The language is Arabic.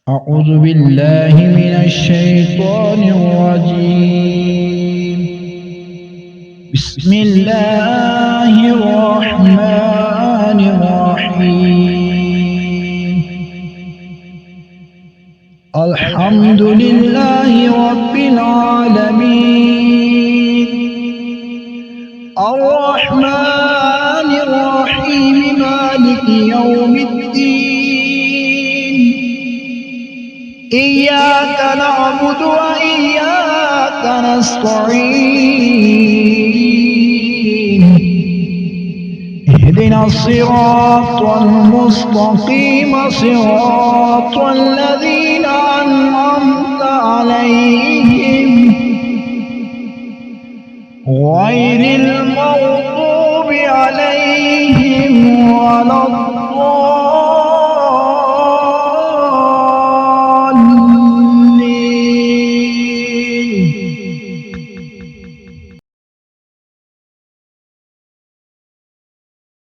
أعوذ بالله من الشيطان الرجيم. بسم الله الرحمن الرحيم. الحمد لله رب العالمين، الرحمن الرحيم، مالك يوم الدين. إياك نعبد وإياك نستعين. اهدنا الصراط المستقيم، صراط الذين أنعمت عليهم غير المغضوب عليهم ولا الضالين.